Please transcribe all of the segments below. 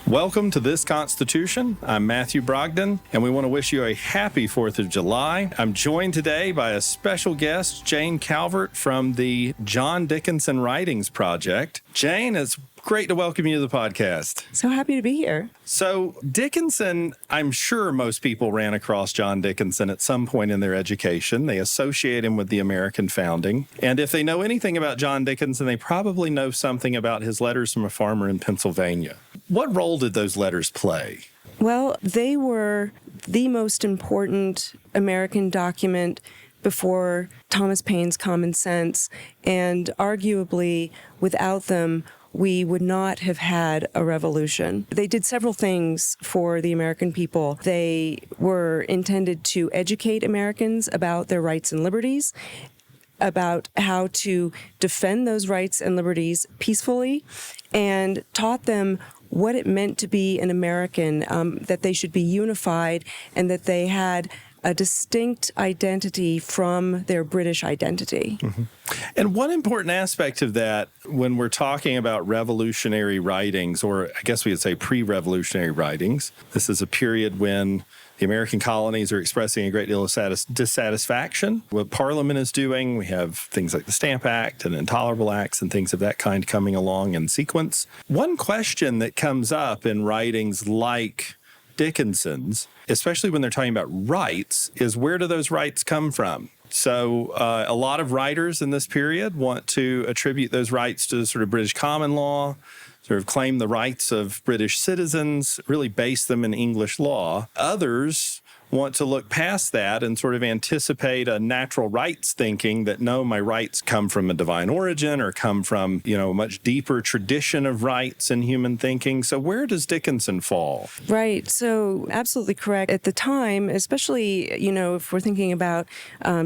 Welcome to This Constitution. I'm Matthew Brogdon, and we want to wish you a happy 4th of July. I'm joined today by a special guest, Jane Calvert from the John Dickinson Writings Project. Jane, it's great to welcome you to the podcast. So happy to be here. So Dickinson, I'm sure most people ran across John Dickinson at some point in their education. They associate him with the American founding. And if they know anything about John Dickinson, they probably know something about his letters from a farmer in Pennsylvania. What role did those letters play? Well, they were the most important American document before Thomas Paine's Common Sense, and arguably without them, we would not have had a revolution. They did several things for the American people. They were intended to educate Americans about their rights and liberties, about how to defend those rights and liberties peacefully, and taught them what it meant to be an American, that they should be unified and that they had a distinct identity from their British identity. Mm-hmm. And one important aspect of that, when we're talking about revolutionary writings, or I guess we would say pre-revolutionary writings, this is a period when the American colonies are expressing a great deal of dissatisfaction with what Parliament is doing. We have things like the Stamp Act and Intolerable Acts and things of that kind coming along in sequence. One question that comes up in writings like Dickinson's, especially when they're talking about rights, is where do those rights come from? So a lot of writers in this period want to attribute those rights to sort of British common law, sort of claim the rights of British citizens, really base them in English law. Others want to look past that and sort of anticipate a natural rights thinking that, no, my rights come from a divine origin or come from, a much deeper tradition of rights in human thinking. So where does Dickinson fall? Right. So absolutely correct. At the time, especially, if we're thinking about,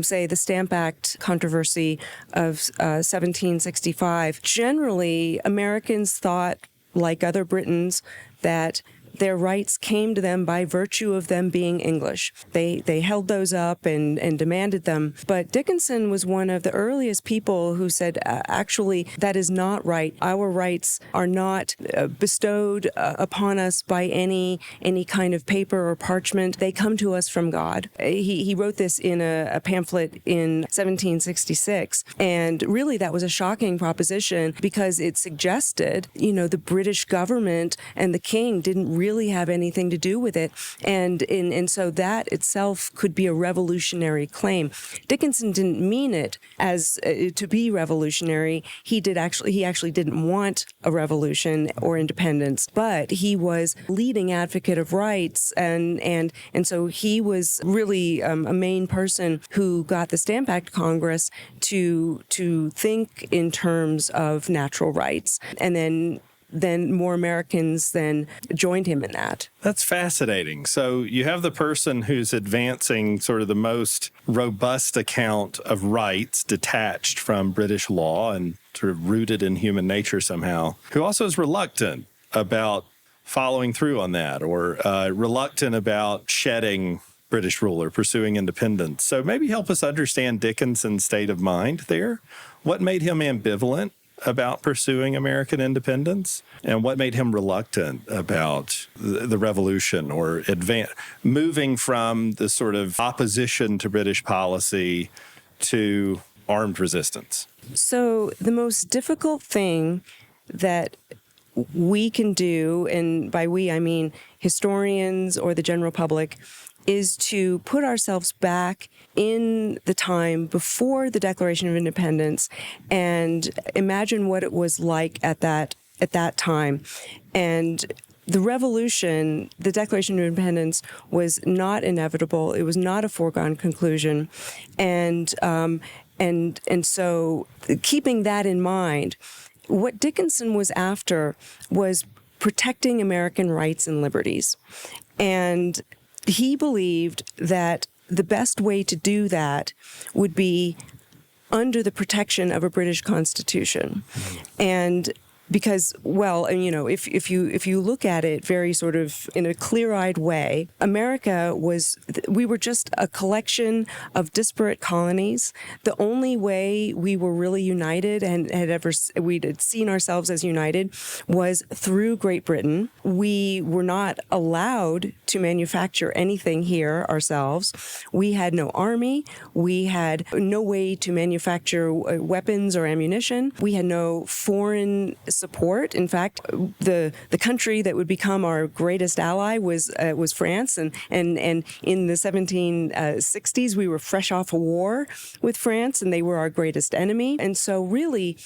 say, the Stamp Act controversy of 1765, generally Americans thought, like other Britons, that their rights came to them by virtue of them being English. They held those up and demanded them. But Dickinson was one of the earliest people who said, actually, that is not right. Our rights are not bestowed upon us by any kind of paper or parchment. They come to us from God. He wrote this in a pamphlet in 1766. And really, that was a shocking proposition because it suggested, the British government and the king didn't really have anything to do with it. And so that itself could be a revolutionary claim. Dickinson didn't mean it as to be revolutionary. He actually didn't want a revolution or independence, but he was leading advocate of rights. And so he was really a main person who got the Stamp Act Congress to think in terms of natural rights. And then more Americans then joined him in that. That's fascinating. So you have the person who's advancing sort of the most robust account of rights detached from British law and sort of rooted in human nature somehow, who also is reluctant about following through on that or reluctant about shedding British rule or pursuing independence. So maybe help us understand Dickinson's state of mind there. What made him ambivalent about pursuing American independence, and what made him reluctant about the revolution or moving from the sort of opposition to British policy to armed resistance? So the most difficult thing that we can do, and by we I mean historians or the general public, is to put ourselves back in the time before the Declaration of Independence and imagine what it was like at that time. And the revolution, the Declaration of Independence, was not inevitable. It was not a foregone conclusion. And so keeping that in mind, what Dickinson was after was protecting American rights and liberties. And he believed that the best way to do that would be under the protection of a British Constitution. And because, well, and, if you look at it very sort of in a clear-eyed way, we were just a collection of disparate colonies. The only way we were really united and we'd seen ourselves as united was through Great Britain. We were not allowed to manufacture anything here ourselves. We had no army. We had no way to manufacture weapons or ammunition. We had no foreign support. In fact, the country that would become our greatest ally was France, and in the 1760s we were fresh off a war with France, and they were our greatest enemy. And so really,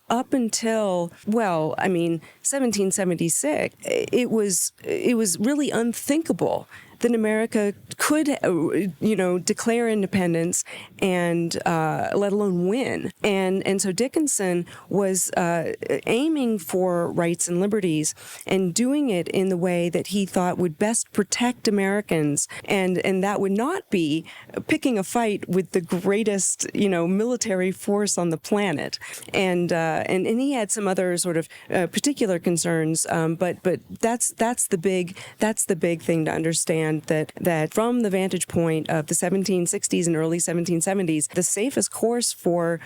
up until 1776, it was really unthinkable that America could, declare independence and let alone win. And so Dickinson was aiming for rights and liberties and doing it in the way that he thought would best protect Americans, and that would not be picking a fight with the greatest, military force on the planet. And he had some other sort of particular concerns, but that's the big thing to understand. That from the vantage point of the 1760s and early 1770s, the safest course for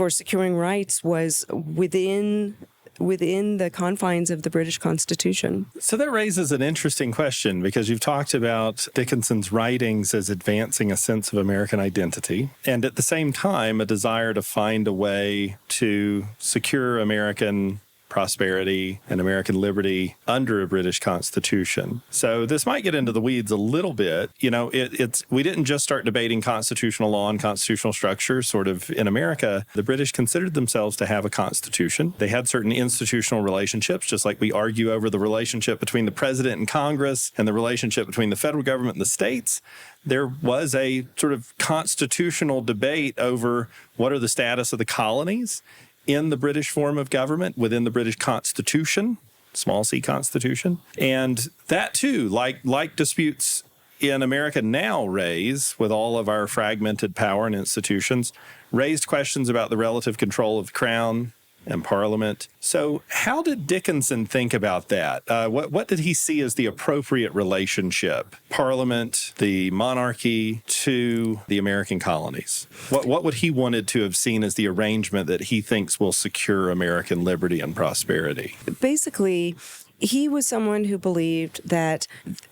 securing rights was within the confines of the British Constitution. So that raises an interesting question, because you've talked about Dickinson's writings as advancing a sense of American identity, and at the same time a desire to find a way to secure American prosperity and American liberty under a British Constitution. So this might get into the weeds a little bit. We didn't just start debating constitutional law and constitutional structure sort of in America. The British considered themselves to have a constitution. They had certain institutional relationships, just like we argue over the relationship between the president and Congress and the relationship between the federal government and the states. There was a sort of constitutional debate over what are the status of the colonies in the British form of government within the British Constitution, small c Constitution. And that too, like disputes in America now raise, with all of our fragmented power and institutions, raised questions about the relative control of the Crown and Parliament. So how did Dickinson think about that? What did he see as the appropriate relationship, Parliament, the monarchy, to the American colonies? What would he wanted to have seen as the arrangement that he thinks will secure American liberty and prosperity? Basically, he was someone who believed that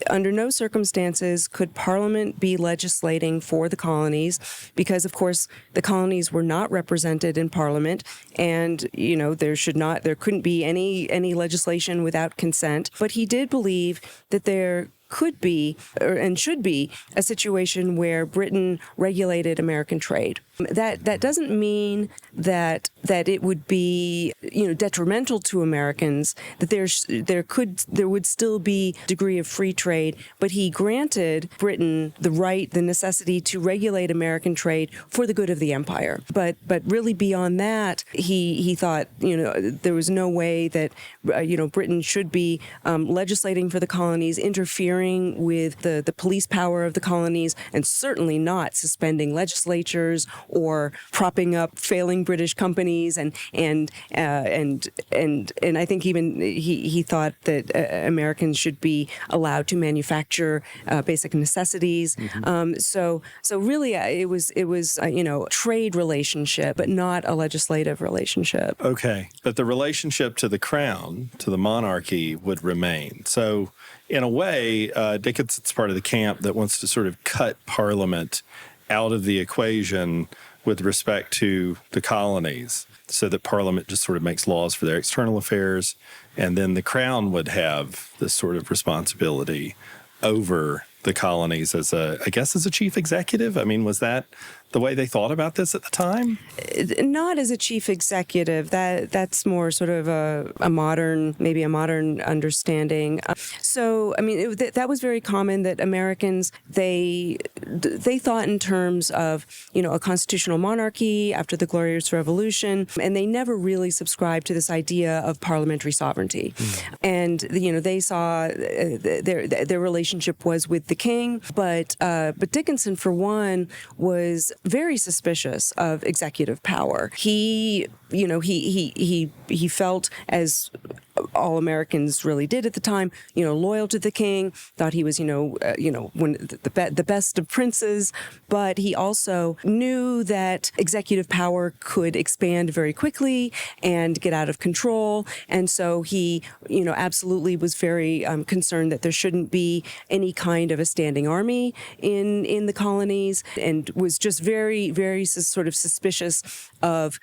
under no circumstances could Parliament be legislating for the colonies, because, of course, the colonies were not represented in Parliament, and there couldn't be any legislation without consent. But he did believe that there could be and should be a situation where Britain regulated American trade. That doesn't mean that it would be detrimental to Americans, that there would still be a degree of free trade, but he granted Britain the necessity to regulate American trade for the good of the empire. But really beyond that, he thought there was no way that Britain should be legislating for the colonies, interfering with the police power of the colonies, and certainly not suspending legislatures or propping up failing British companies, and I think even he thought that Americans should be allowed to manufacture basic necessities. Mm-hmm. So really, it was a trade relationship, but not a legislative relationship. Okay, but the relationship to the Crown, to the monarchy, would remain. So in a way, Dickinson's part of the camp that wants to sort of cut Parliament out of the equation with respect to the colonies, so that Parliament just sort of makes laws for their external affairs, and then the Crown would have this sort of responsibility over the colonies as a chief executive. I mean, was that the way they thought about this at the time? Not as a chief executive. That's more sort of a modern understanding. So, I mean, that was very common that Americans, they thought in terms of, a constitutional monarchy after the Glorious Revolution, and they never really subscribed to this idea of parliamentary sovereignty. And, they saw their relationship was with the king, but Dickinson, for one, was very suspicious of executive power. He felt, as all Americans really did at the time, loyal to the king, thought he was, one the best of princes, but he also knew that executive power could expand very quickly and get out of control. And so he, absolutely was very concerned that there shouldn't be any kind of a standing army in the colonies, and was just very, very sort of suspicious of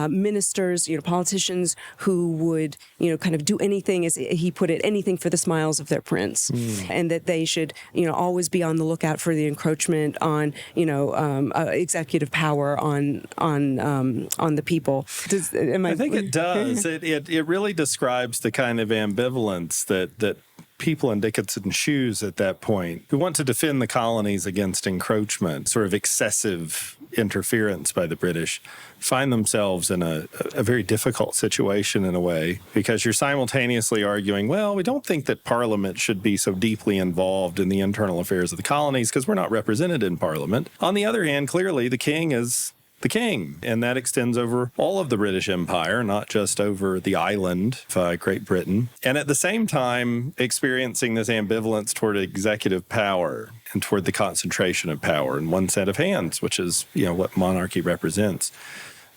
ministers, politicians who would, kind of do anything, as he put it, anything for the smiles of their prince, and that they should, always be on the lookout for the encroachment on, executive power on the people. I think it does. It really describes the kind of ambivalence that people in Dickinson's shoes at that point, who want to defend the colonies against encroachment, sort of excessive interference by the British, find themselves in a very difficult situation in a way, because you're simultaneously arguing, well, we don't think that Parliament should be so deeply involved in the internal affairs of the colonies because we're not represented in Parliament. On the other hand, clearly the king is the king, and that extends over all of the British Empire, not just over the island of Great Britain. And at the same time, experiencing this ambivalence toward executive power and toward the concentration of power in one set of hands, which is, what monarchy represents.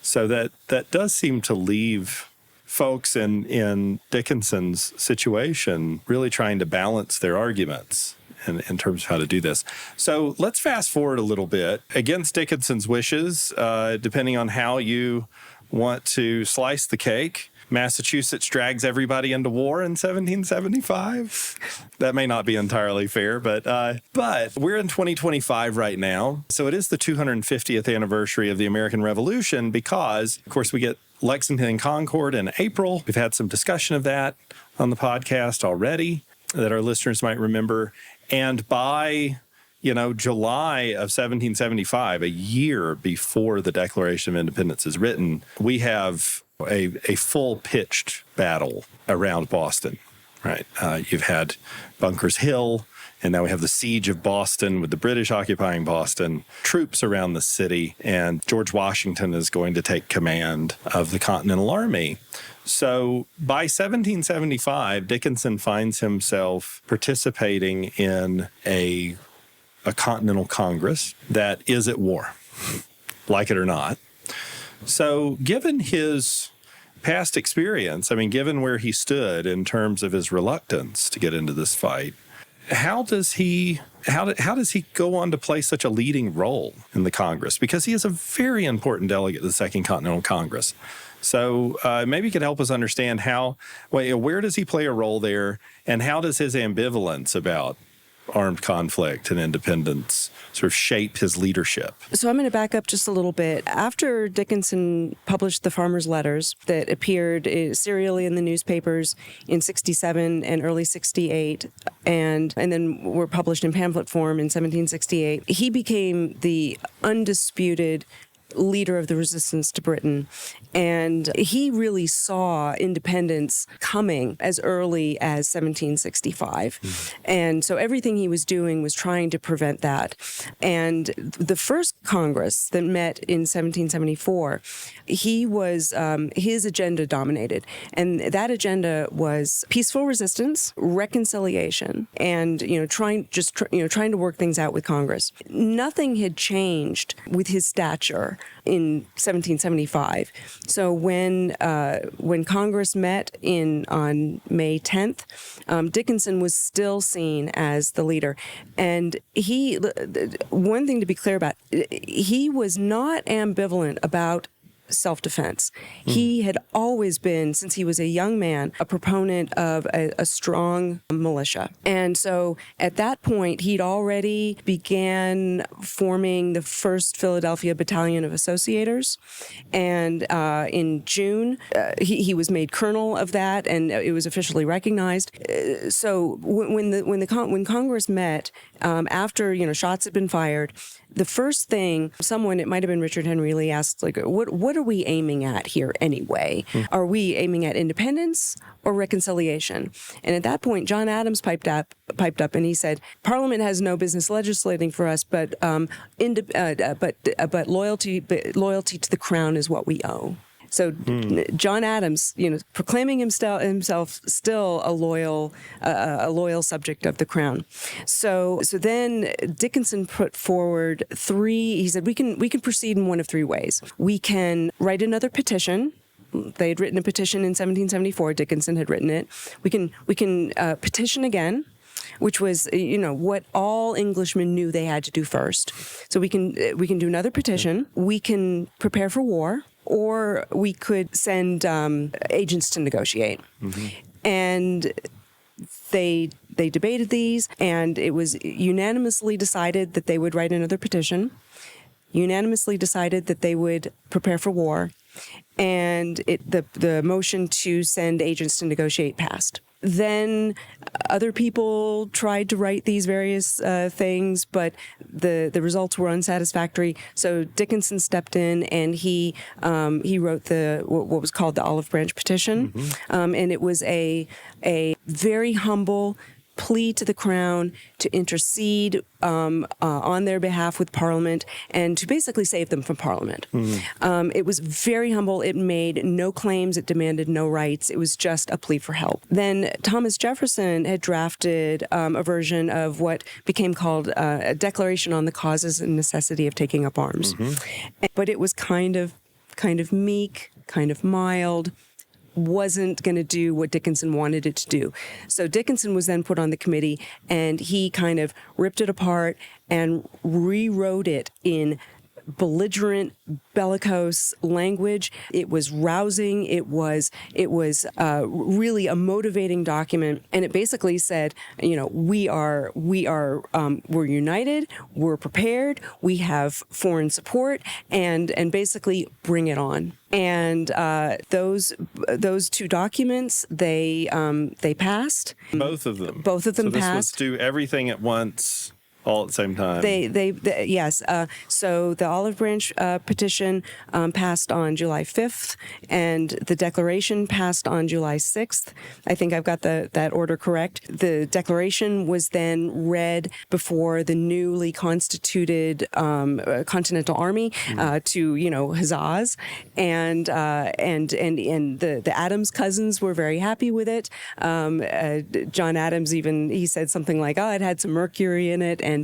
So that does seem to leave folks in Dickinson's situation really trying to balance their arguments in terms of how to do this. So let's fast forward a little bit. Against Dickinson's wishes, depending on how you want to slice the cake, Massachusetts drags everybody into war in 1775. That may not be entirely fair, but we're in 2025 right now. So it is the 250th anniversary of the American Revolution because, of course, we get Lexington and Concord in April. We've had some discussion of that on the podcast already that our listeners might remember. And by, July of 1775, a year before the Declaration of Independence is written, we have a full-pitched battle around Boston, right? You've had Bunker's Hill, and now we have the siege of Boston with the British occupying Boston, troops around the city, and George Washington is going to take command of the Continental Army. So by 1775, Dickinson finds himself participating in a Continental Congress that is at war, like it or not. So given his past experience, given where he stood in terms of his reluctance to get into this fight, how does he go on to play such a leading role in the Congress? Because he is a very important delegate to the Second Continental Congress. So maybe you could help us understand where does he play a role there, and how does his ambivalence about armed conflict and independence sort of shape his leadership? So I'm going to back up just a little bit. After Dickinson published the Farmers' Letters that appeared serially in the newspapers in 67 and early 68, and then were published in pamphlet form in 1768, he became the undisputed leader of the resistance to Britain. And he really saw independence coming as early as 1765. And so everything he was doing was trying to prevent that. And the first Congress that met in 1774, he was, his agenda dominated. And that agenda was peaceful resistance, reconciliation, and, trying to work things out with Congress. Nothing had changed with his stature in 1775. So when Congress met on May 10th, Dickinson was still seen as the leader. And one thing to be clear about, he was not ambivalent about self-defense. He had always been, since he was a young man, a proponent of a strong militia. And so at that point, he'd already began forming the 1st Philadelphia Battalion of Associators. And in June, he was made colonel of that, and it was officially recognized. So when Congress met, after shots had been fired, the first thing it might have been Richard Henry Lee, asked, what are we aiming at here anyway? Are we aiming at independence or reconciliation? And at that point, John Adams piped up and he said, Parliament has no business legislating for us, but loyalty to the crown is what we owe. So John Adams, proclaiming himself still a loyal subject of the crown. So then Dickinson put forward three. He said we can proceed in one of three ways. We can write another petition. They had written a petition in 1774. Dickinson had written it. We can petition again, which was what all Englishmen knew they had to do first. So we can do another petition. We can prepare for war. Or we could send agents to negotiate. And they debated these, and it was unanimously decided that they would write another petition, unanimously decided that they would prepare for war, and the motion to send agents to negotiate passed. Then other people tried to write these various things, but the results were unsatisfactory. So Dickinson stepped in and he wrote what was called the Olive Branch Petition, and it was a very humble plea to the crown to intercede on their behalf with Parliament and to basically save them from Parliament. It was very humble. It made no claims. It demanded no rights. It was just a plea for help. Then Thomas Jefferson had drafted a version of what became called a Declaration on the Causes and Necessity of Taking Up Arms. But it was kind of meek, kind of mild, wasn't going to do what Dickinson wanted it to do. So Dickinson was then put on the committee, and he kind of ripped it apart and rewrote it in belligerent, bellicose language. It was rousing. It was really a motivating document, and it basically said, we're united, we're prepared, we have foreign support, and basically bring it on. And those two documents, they passed. Both of them. Both of them passed. passed. So this was do everything at once, all at the same time. Yes. So the Olive Branch petition passed on July 5th, and the Declaration passed on July 6th. I think I've got that order correct. The Declaration was then read before the newly constituted Continental Army to huzzas, and the Adams cousins were very happy with it. John Adams he said something like, "Oh, it had some mercury in it," and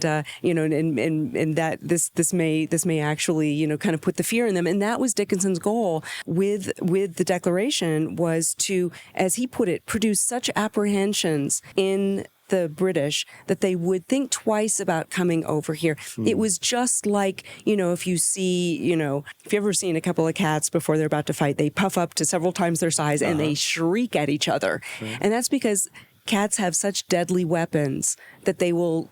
that this may actually kind of put the fear in them. And that was Dickinson's goal with the Declaration, was to, as he put it, produce such apprehensions in the British that they would think twice about coming over here. It was just like, if you ever seen a couple of cats before they're about to fight, they puff up to several times their size and they shriek at each other. And that's because cats have such deadly weapons that they will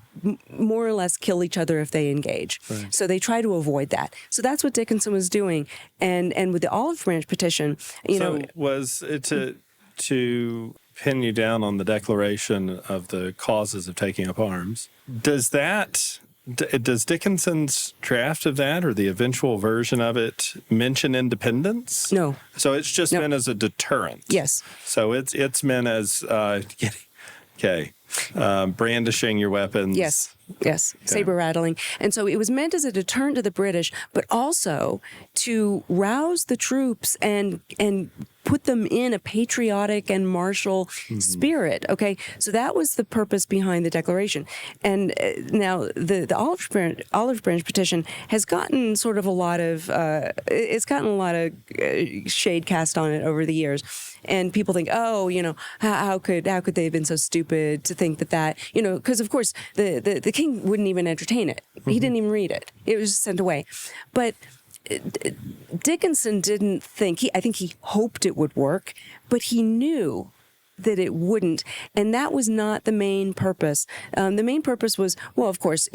more or less kill each other if they engage. Right. So they try to avoid that. So that's what Dickinson was doing. And with the Olive Branch petition, was it to pin you down on the declaration of the causes of taking up arms? Does Dickinson's draft of that, or the eventual version of it, mention independence? No. So it's just meant as a deterrent. Yes. So it's meant as brandishing your weapons. Yes. Okay. Saber rattling. And so it was meant as a deterrent to the British, but also to rouse the troops and put them in a patriotic and martial spirit. Okay, so that was the purpose behind the Declaration. And now the Olive Branch petition has gotten sort of a lot of shade cast on it over the years. And people think, how could they have been so stupid to think that because of course the king wouldn't even entertain it. He didn't even read it. It was just sent away. But Dickinson didn't think, I think he hoped it would work, but he knew that it wouldn't. And that was not the main purpose. The main purpose was, well, of course,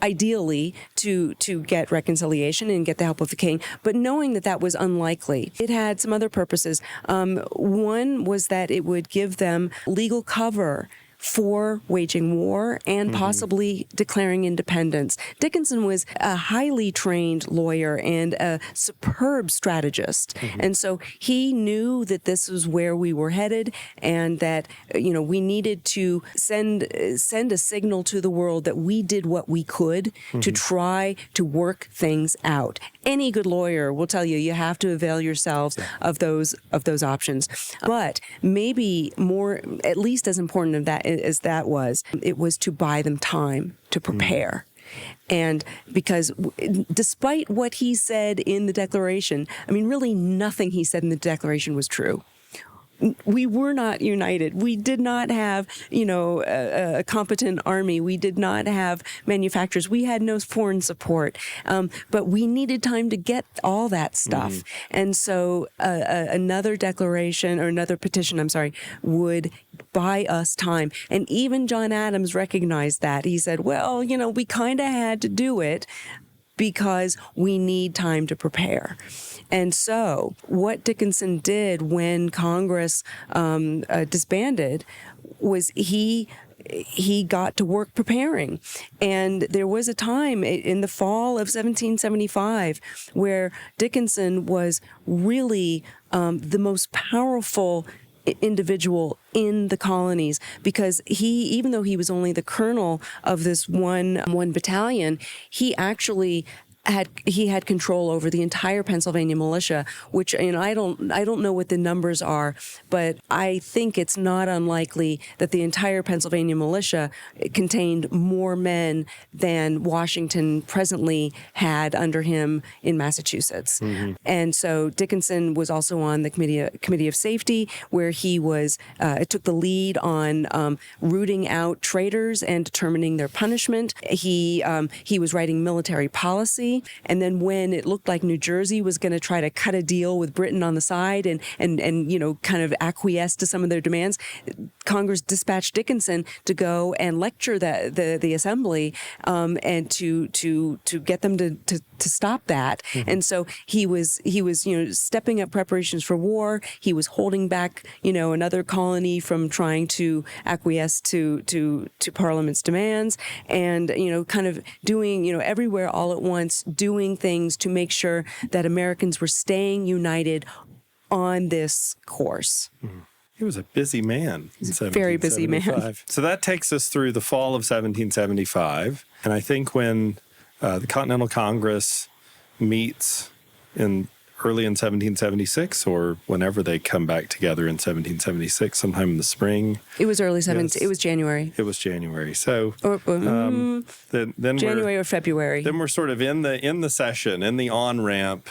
ideally to get reconciliation and get the help of the king, but knowing that was unlikely. It had some other purposes. One was that it would give them legal cover for waging war and possibly declaring independence. Dickinson was a highly trained lawyer and a superb strategist. And so he knew that this was where we were headed, and that, we needed to send a signal to the world that we did what we could to try to work things out. Any good lawyer will tell you have to avail yourselves of those options. But maybe more, at least as important as that was, it was to buy them time to prepare. And because despite what he said in the Declaration, really nothing he said in the Declaration was true. We were not united. We did not have, a competent army. We did not have manufacturers. We had no foreign support. But we needed time to get all that stuff. And so another petition, would buy us time. And even John Adams recognized that. He said, well, we kind of had to do it because we need time to prepare. And so what Dickinson did when Congress disbanded was he got to work preparing. And there was a time in the fall of 1775 where Dickinson was really the most powerful individual in the colonies, because even though he was only the colonel of this one battalion, he actually had control over the entire Pennsylvania militia, which, I don't know what the numbers are, but I think it's not unlikely that the entire Pennsylvania militia contained more men than Washington presently had under him in Massachusetts. And so Dickinson was also on the Committee of Safety, where he took the lead on rooting out traitors and determining their punishment. He was writing military policy. And then when it looked like New Jersey was going to try to cut a deal with Britain on the side and kind of acquiesce to some of their demands, Congress dispatched Dickinson to go and lecture the Assembly and to get them to stop that. And so he was stepping up preparations for war. He was holding back another colony from trying to acquiesce to Parliament's demands, and kind of doing everywhere all at once, doing things to make sure that Americans were staying united on this course. He was a busy man. Very busy man. So that takes us through the fall of 1775. And I think when the Continental Congress meets early in 1776, or whenever they come back together in 1776, sometime in the spring. It was early 17. It was January. It was January. So then January or February. Then we're sort of in the session, in the on-ramp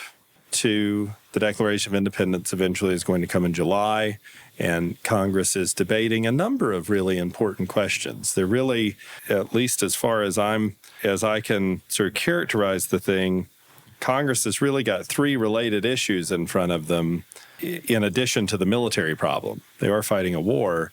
to the Declaration of Independence. Eventually is going to come in July, and Congress is debating a number of really important questions. They're really, at least as far as I can sort of characterize the thing, Congress has really got three related issues in front of them, in addition to the military problem. They are fighting a war,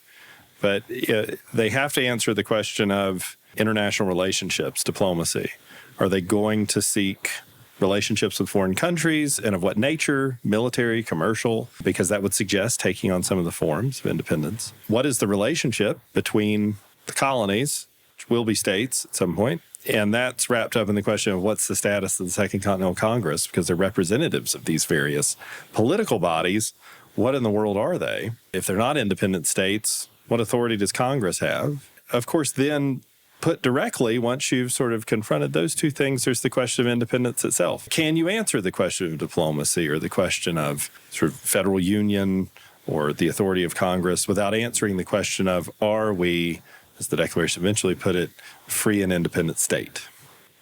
but they have to answer the question of international relationships, diplomacy. Are they going to seek relationships with foreign countries, and of what nature? Military, commercial, because that would suggest taking on some of the forms of independence. What is the relationship between the colonies, which will be states at some point? And that's wrapped up in the question of what's the status of the Second Continental Congress, because they're representatives of these various political bodies. What in the world are they? If they're not independent states, what authority does Congress have? Of course, then put directly, once you've sort of confronted those two things, there's the question of independence itself. Can you answer the question of diplomacy or the question of sort of federal union or the authority of Congress without answering the question of, are we, as the Declaration eventually put it, free and independent state?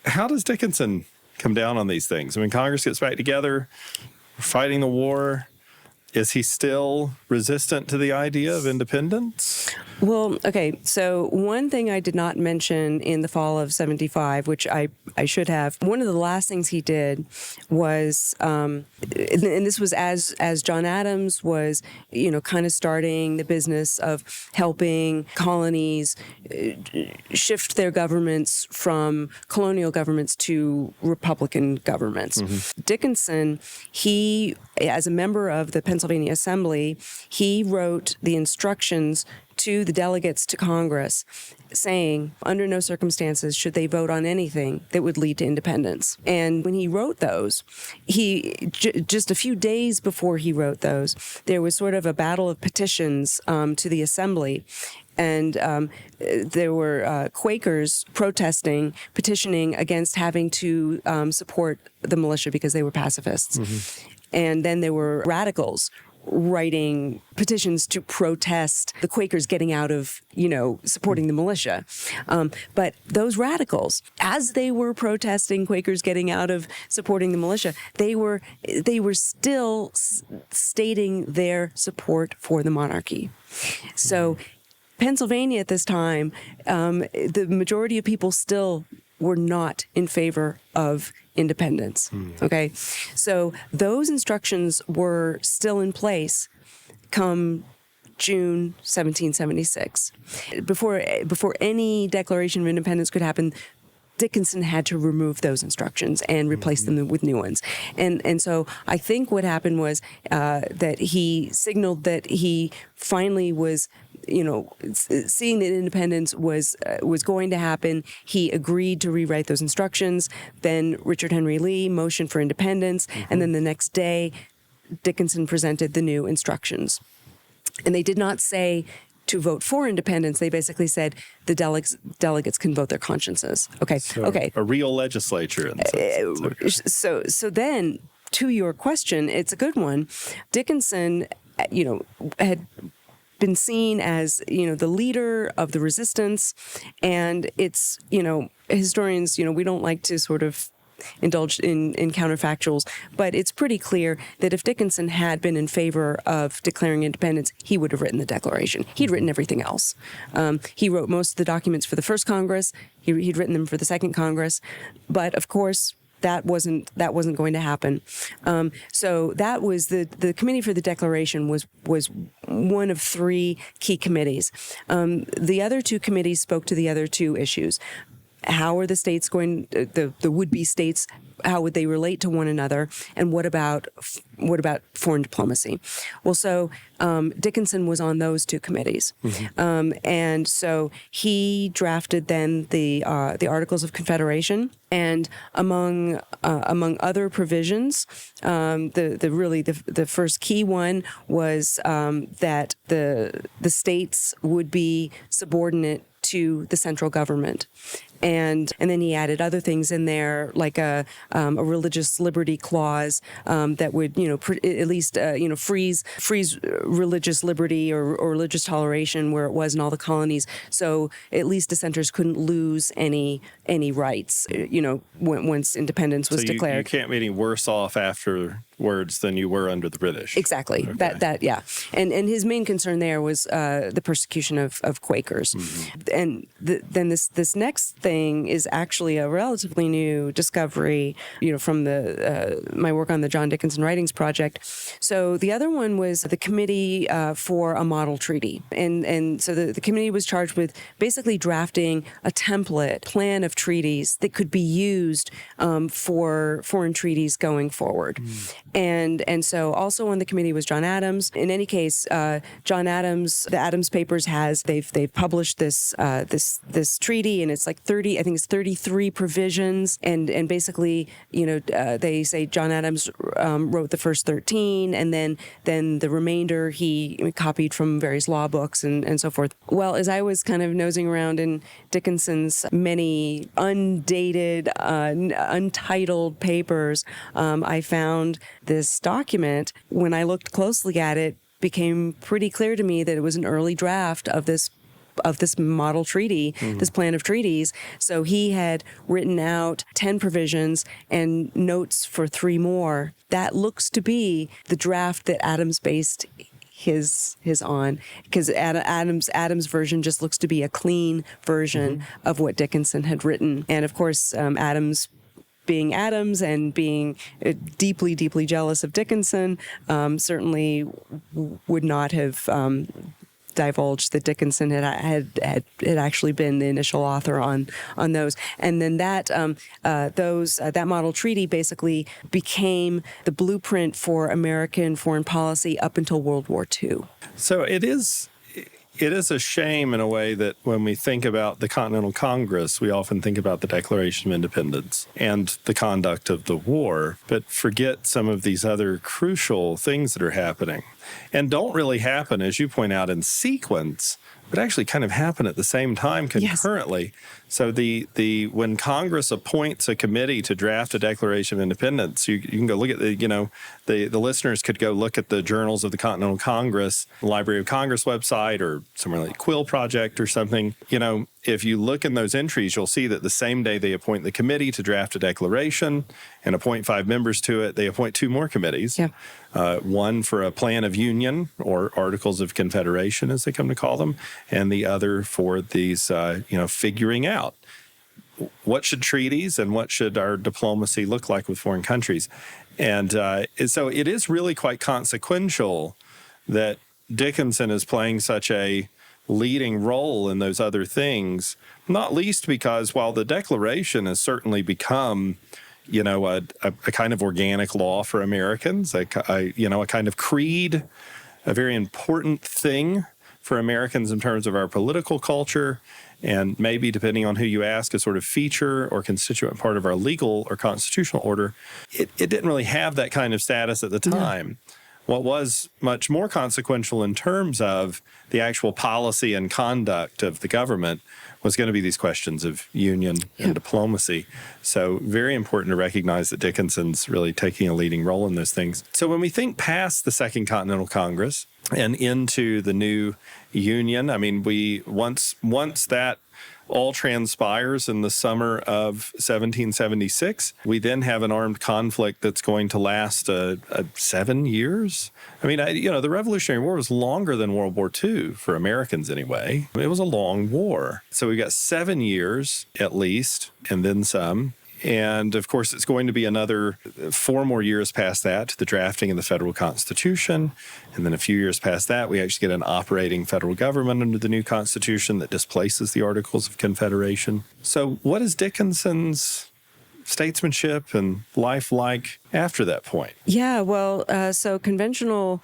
How does Dickinson come down on these things? I mean, Congress gets back together, fighting the war. Is he still resistant to the idea of independence? Well, okay, so one thing I did not mention in the fall of 75, which I should have, one of the last things he did was, and this was as John Adams was, kind of starting the business of helping colonies shift their governments from colonial governments to Republican governments. Dickinson, he, as a member of the Pennsylvania Pennsylvania Assembly, he wrote the instructions to the delegates to Congress saying, under no circumstances should they vote on anything that would lead to independence. And when he wrote those, just a few days before he wrote those, there was sort of a battle of petitions to the Assembly. And there were Quakers petitioning against having to support the militia because they were pacifists. Mm-hmm. And then there were radicals writing petitions to protest the Quakers getting out of, supporting the militia. But those radicals, as they were protesting Quakers getting out of supporting the militia, they were still stating their support for the monarchy. So Pennsylvania at this time, the majority of people still were not in favor of independence. Okay, so those instructions were still in place come June 1776. Before any declaration of independence could happen, Dickinson had to remove those instructions and replace them with new ones. And so I think what happened was that he signaled that he finally was, seeing that independence was going to happen. He agreed to rewrite those instructions. Then Richard Henry Lee motioned for independence. And then the next day, Dickinson presented the new instructions. And they did not say to vote for independence. They basically said the delegates can vote their consciences. Okay. A real legislature. So then, to your question, it's a good one. Dickinson, had been seen as, the leader of the resistance, and it's, historians, we don't like to sort of indulge in counterfactuals, but it's pretty clear that if Dickinson had been in favor of declaring independence, he would have written the Declaration. He'd written everything else. He wrote most of the documents for the first Congress. He'd written them for the second Congress, but of course, that wasn't going to happen. So that was the committee for the Declaration was one of three key committees. The other two committees spoke to the other two issues. How are the states going? The would-be states, how would they relate to one another? And what about foreign diplomacy? Well, so Dickinson was on those two committees, and so he drafted then the Articles of Confederation, and among other provisions, the first key one was that the states would be subordinate to the central government. And then he added other things in there, like a religious liberty clause that would, at least, freeze religious liberty or religious toleration where it was in all the colonies. So at least dissenters couldn't lose any rights, once independence was declared. You can't be any worse off afterwards than you were under the British. Exactly. Okay. Yeah. And his main concern there was the persecution of Quakers. And then this next thing is actually a relatively new discovery, from my work on the John Dickinson Writings Project. So the other one was the Committee for a Model Treaty. And so the committee was charged with basically drafting a plan of treaties that could be used for foreign treaties going forward. And so also on the committee was John Adams. In any case, John Adams, the Adams Papers they've published this treaty, and it's like 33 provisions, and basically, they say John Adams wrote the first 13, and then the remainder he copied from various law books and so forth. Well, as I was kind of nosing around in Dickinson's many undated, untitled papers, I found this document. When I looked closely at it, became pretty clear to me that it was an early draft of this model treaty, this plan of treaties. So he had written out 10 provisions and notes for 3 more. That looks to be the draft that Adams based his on, because Adams' version just looks to be a clean version of what Dickinson had written. And of course, Adams, being Adams and being deeply, deeply jealous of Dickinson, certainly would not have divulged that Dickinson had actually been the initial author on those. And then that model treaty basically became the blueprint for American foreign policy up until World War II. So it is a shame in a way that when we think about the Continental Congress, we often think about the Declaration of Independence and the conduct of the war, but forget some of these other crucial things that are happening and don't really happen, as you point out, in sequence, but actually kind of happen at the same time concurrently. Yes. So when Congress appoints a committee to draft a Declaration of Independence, you can go look at the listeners could go look at the Journals of the Continental Congress, Library of Congress website, or somewhere like Quill Project or something. If you look in those entries, you'll see that the same day they appoint the committee to draft a declaration and appoint 5 members to it, they appoint 2 more committees. Yeah. One for a plan of union, or Articles of Confederation, as they come to call them, and the other for these, figuring out what should treaties and what should our diplomacy look like with foreign countries. And so it is really quite consequential that Dickinson is playing such a leading role in those other things, not least because while the Declaration has certainly become a kind of organic law for Americans, a kind of creed, a very important thing for Americans in terms of our political culture, and maybe, depending on who you ask, a sort of feature or constituent part of our legal or constitutional order. It didn't really have that kind of status at the time. No. What was much more consequential in terms of the actual policy and conduct of the government was going to be these questions of union and diplomacy. So very important to recognize that Dickinson's really taking a leading role in those things. So when we think past the Second Continental Congress and into the new Union, I mean, once that all transpires in the summer of 1776. We then have an armed conflict that's going to last 7 years. I mean, the Revolutionary War was longer than World War II, for Americans anyway. It was a long war. So we've got 7 years at least, and then some. And, of course, it's going to be another 4 more years past that to the drafting of the federal Constitution. And then a few years past that, we actually get an operating federal government under the new Constitution that displaces the Articles of Confederation. So what is Dickinson's statesmanship and life like after that point? Yeah, well, so conventional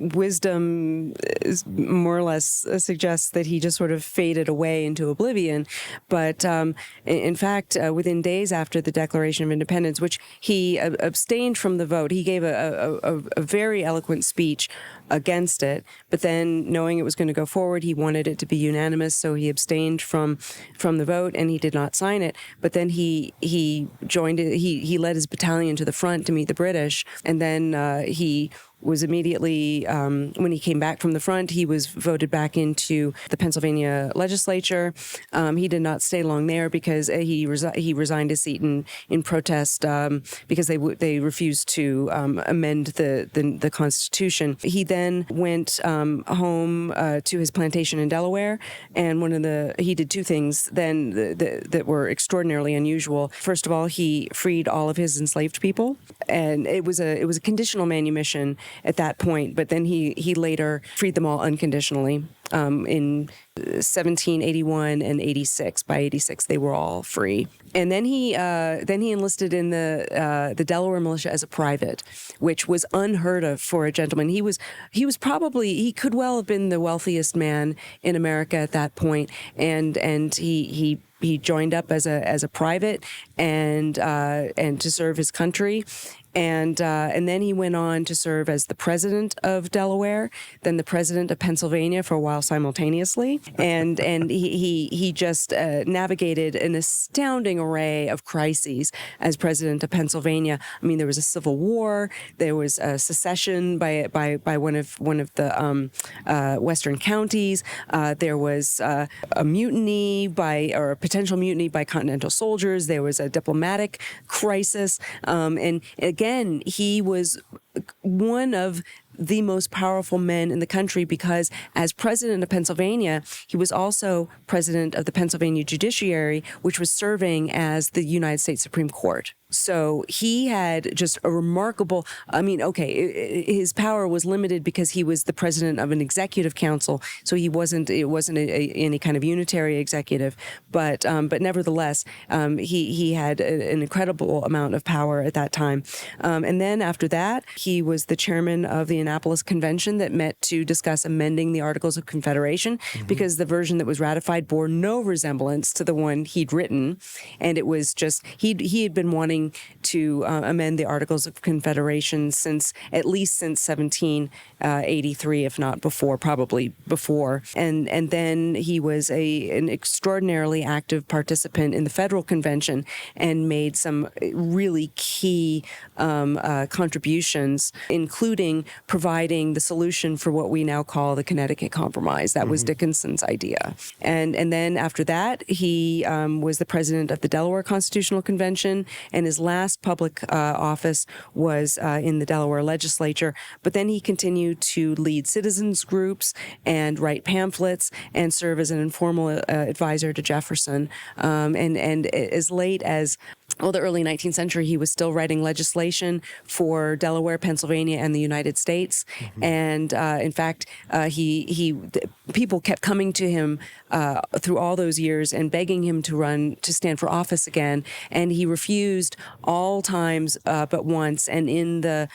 wisdom is more or less suggests that he just sort of faded away into oblivion. But in fact, within days after the Declaration of Independence, which he abstained from the vote, he gave a very eloquent speech against it. But then, knowing it was going to go forward, he wanted it to be unanimous, so he abstained from the vote and he did not sign it. But then he joined it. He led his battalion to the front to meet the British, and then he was immediately, when he came back from the front, he was voted back into the Pennsylvania legislature. He did not stay long there because he resigned his seat in protest because they refused to amend the Constitution. He then went home to his plantation in Delaware, and he did 2 things then that were extraordinarily unusual. First of all, he freed all of his enslaved people, and it was a conditional manumission at that point, but then he later freed them all unconditionally in 1781 and 86. By 86, they were all free. And then he enlisted in the Delaware militia as a private, which was unheard of for a gentleman. He could well have been the wealthiest man in America at that point, and he joined up as a private and to serve his country. And then he went on to serve as the president of Delaware, then the president of Pennsylvania for a while simultaneously, and he just navigated an astounding array of crises as president of Pennsylvania. I mean, there was a civil war, there was a secession by one of the western counties, there was a mutiny or a potential mutiny by Continental soldiers, there was a diplomatic crisis, and again, he was one of the most powerful men in the country because as president of Pennsylvania, he was also president of the Pennsylvania Judiciary, which was serving as the United States Supreme Court. So he had just a remarkable, his power was limited because he was the president of an executive council. So it wasn't any kind of unitary executive, but nevertheless, he had an incredible amount of power at that time. And then after that, he was the chairman of the Annapolis Convention that met to discuss amending the Articles of Confederation because the version that was ratified bore no resemblance to the one he'd written. And it was just, he had been wanting to amend the Articles of Confederation at least since 1783, if not before, probably before. And then he was an extraordinarily active participant in the Federal Convention and made some really key contributions, including providing the solution for what we now call the Connecticut Compromise. That was Dickinson's idea. And then after that, he was the president of the Delaware Constitutional Convention, and his last public office was in the Delaware legislature. But then he continued to lead citizens groups and write pamphlets and serve as an informal advisor to Jefferson. And as late as the early 19th century, he was still writing legislation for Delaware, Pennsylvania, and the United States. And in fact, people kept coming to him through all those years and begging him to stand for office again. And he refused all times but once. And in the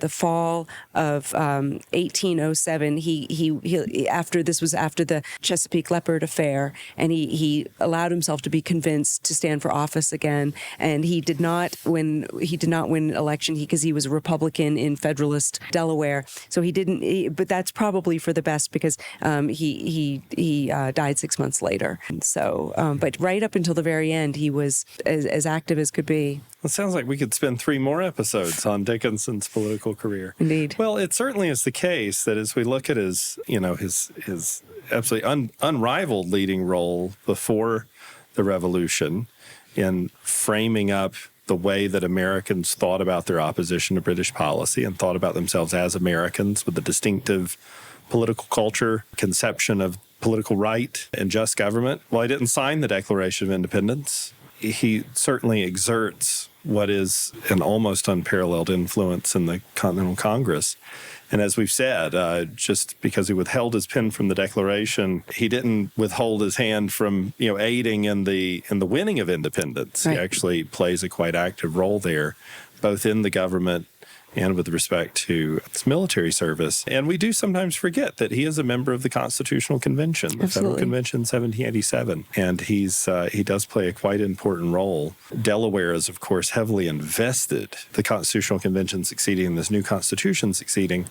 fall of 1807, after the Chesapeake Leopard affair, and he allowed himself to be convinced to stand for office again. And he did not win election because he was a Republican in Federalist Delaware. So he didn't. But that's probably for the best because he died 6 months later. So, but right up until the very end, he was as active as could be. It sounds like we could spend 3 more episodes on Dickinson's political career. Indeed. Well, it certainly is the case that as we look at his absolutely unrivaled leading role before the Revolution in framing up the way that Americans thought about their opposition to British policy and thought about themselves as Americans with a distinctive political culture, conception of political right and just government. While he didn't sign the Declaration of Independence, he certainly exerts what is an almost unparalleled influence in the Continental Congress. And as we've said, just because he withheld his pen from the Declaration, he didn't withhold his hand from aiding in the winning of independence. Right. He actually plays a quite active role there, both in the government and with respect to its military service. And we do sometimes forget that he is a member of the Constitutional Convention, the Federal Convention 1787. And he does play a quite important role. Delaware is, of course, heavily invested, the Constitutional Convention succeeding and this new Constitution succeeding,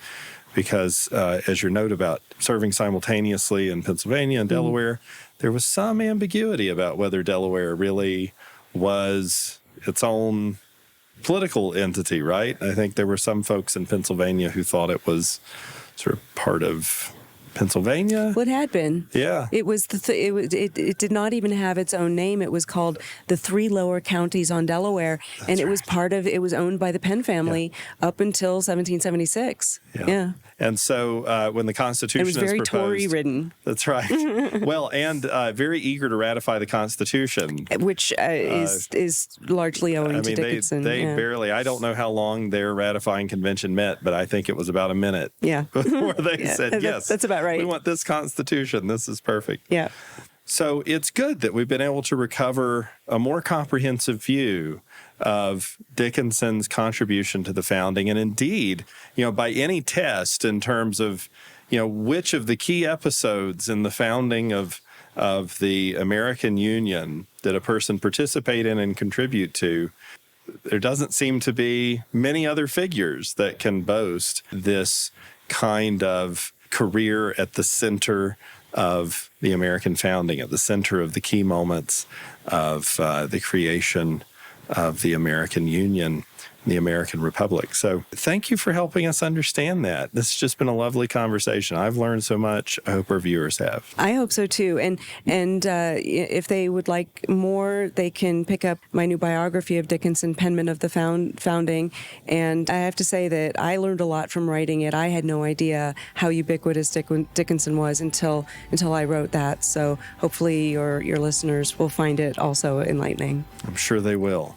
because as your note about serving simultaneously in Pennsylvania and Delaware, there was some ambiguity about whether Delaware really was its own political entity, right? I think there were some folks in Pennsylvania who thought it was sort of part of Pennsylvania. Well, it had been. Yeah. It was it did not even have its own name. It was called the Three Lower Counties on Delaware, and it was it was owned by the Penn family up until 1776. Yeah. And so when the Constitution was very Tory-ridden. That's right. Well, and very eager to ratify the Constitution. Which is largely owing to Dickinson. They barely, I don't know how long their ratifying convention met, but I think it was about a minute before they said, yes, that's about right. We want this Constitution. This is perfect. Yeah. So it's good that we've been able to recover a more comprehensive view of Dickinson's contribution to the founding. And indeed, by any test in terms of, which of the key episodes in the founding of the American Union did a person participate in and contribute to, there doesn't seem to be many other figures that can boast this kind of career at the center of the American founding, at the center of the key moments of the creation of the American Union. the American Republic. So thank you for helping us understand that. This has just been a lovely conversation. I've learned so much. I hope our viewers have. I hope so too. And if they would like more, they can pick up my new biography of Dickinson, Penman of the Founding. And I have to say that I learned a lot from writing it. I had no idea how ubiquitous Dickinson was until I wrote that. So hopefully your listeners will find it also enlightening. I'm sure they will.